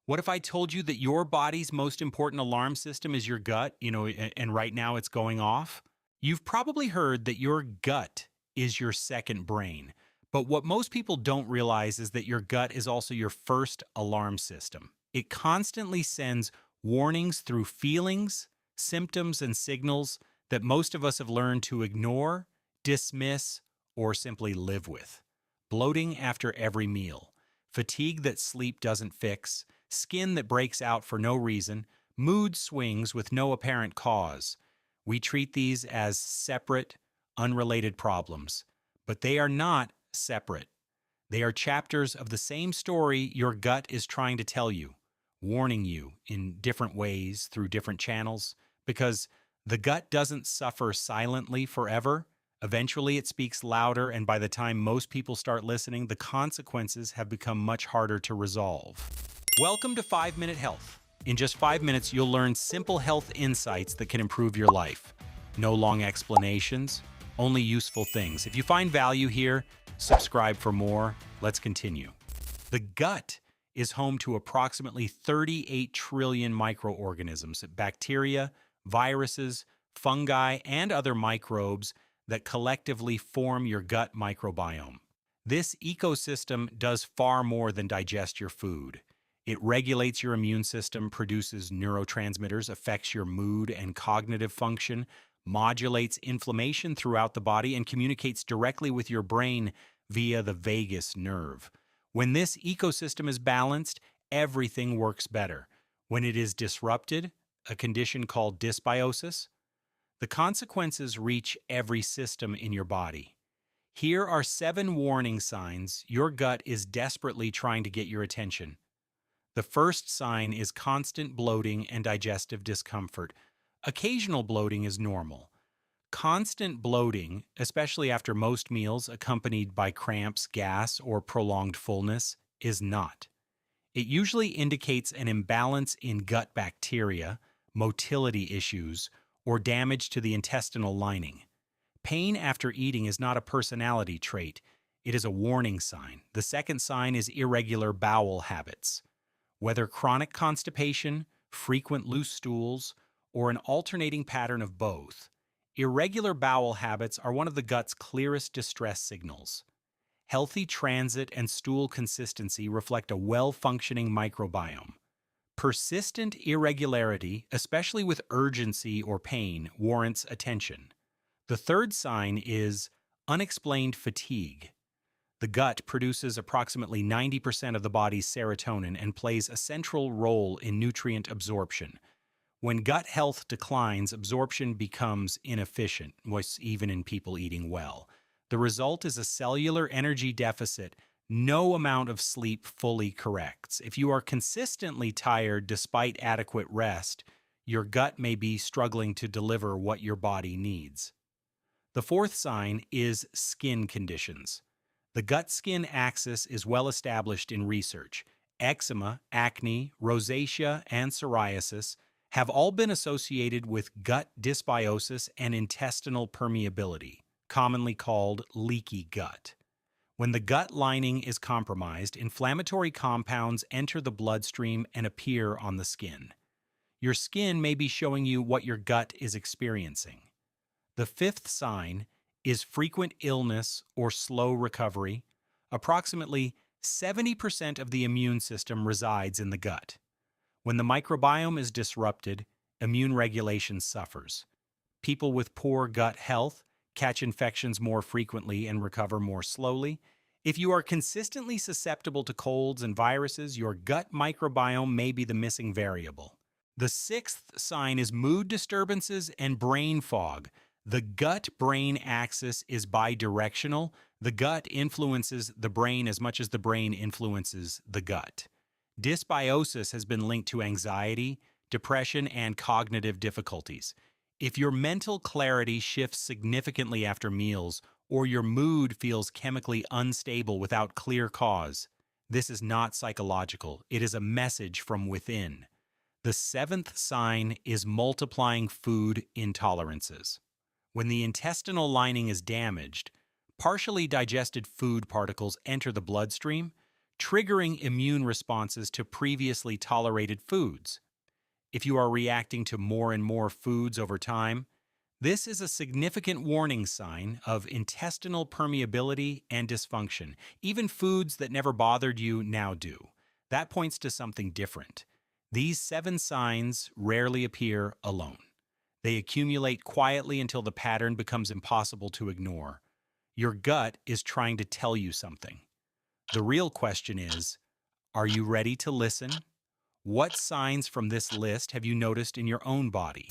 What if I told you that your body's most important alarm system is your gut, and right now it's going off? You've probably heard that your gut is your second brain. But what most people don't realize is that your gut is also your first alarm system. It constantly sends warnings through feelings, symptoms, and signals that most of us have learned to ignore, dismiss, or simply live with. Bloating after every meal, fatigue that sleep doesn't fix, skin that breaks out for no reason, mood swings with no apparent cause. We treat these as separate, unrelated problems, but they are not separate. They are chapters of the same story your gut is trying to tell you, warning you in different ways through different channels, because the gut doesn't suffer silently forever. Eventually, it speaks louder, and by the time most people start listening, the consequences have become much harder to resolve. Welcome to 5 Minute Health. In just 5 minutes, you'll learn simple health insights that can improve your life. No long explanations, only useful things. If you find value here, subscribe for more. Let's continue. The gut is home to approximately 38 trillion microorganisms, bacteria, viruses, fungi, and other microbes that collectively form your gut microbiome. This ecosystem does far more than digest your food. It regulates your immune system, produces neurotransmitters, affects your mood and cognitive function, modulates inflammation throughout the body, and communicates directly with your brain via the vagus nerve. When this ecosystem is balanced, everything works better. When it is disrupted, a condition called dysbiosis, the consequences reach every system in your body. Here are 7 warning signs your gut is desperately trying to get your attention. The first sign is constant bloating and digestive discomfort. Occasional bloating is normal. Constant bloating, especially after most meals accompanied by cramps, gas, or prolonged fullness, is not. It usually indicates an imbalance in gut bacteria, motility issues, or damage to the intestinal lining. Pain after eating is not a personality trait. It is a warning sign. The second sign is irregular bowel habits. Whether chronic constipation, frequent loose stools, or an alternating pattern of both, irregular bowel habits are one of the gut's clearest distress signals. Healthy transit and stool consistency reflect a well-functioning microbiome. Persistent irregularity, especially with urgency or pain, warrants attention. The third sign is unexplained fatigue. The gut produces approximately 90% of the body's serotonin and plays a central role in nutrient absorption. When gut health declines, absorption becomes inefficient, even in people eating well. The result is a cellular energy deficit no amount of sleep fully corrects. If you are consistently tired despite adequate rest, your gut may be struggling to deliver what your body needs. The fourth sign is skin conditions. The gut-skin axis is well established in research. Eczema, acne, rosacea, and psoriasis have all been associated with gut dysbiosis and intestinal permeability, commonly called leaky gut. When the gut lining is compromised, inflammatory compounds enter the bloodstream and appear on the skin. Your skin may be showing you what your gut is experiencing. The fifth sign is frequent illness or slow recovery. Approximately 70% of the immune system resides in the gut. When the microbiome is disrupted, immune regulation suffers. People with poor gut health catch infections more frequently and recover more slowly. If you are consistently susceptible to colds and viruses, your gut microbiome may be the missing variable. The sixth sign is mood disturbances and brain fog. The gut-brain axis is bidirectional. The gut influences the brain as much as the brain influences the gut. Dysbiosis has been linked to anxiety, depression, and cognitive difficulties. If your mental clarity shifts significantly after meals, or your mood feels chemically unstable without clear cause, this is not psychological. It is a message from within. The seventh sign is multiplying food intolerances. When the intestinal lining is damaged, partially digested food particles enter the bloodstream, triggering immune responses to previously tolerated foods. If you are reacting to more and more foods over time, this is a significant warning sign of intestinal permeability and dysfunction. Even foods that never bothered you now do. That points to something different. These seven signs rarely appear alone. They accumulate quietly until the pattern becomes impossible to ignore. Your gut is trying to tell you something. The real question is, are you ready to listen? What signs from this list have you noticed in your own body?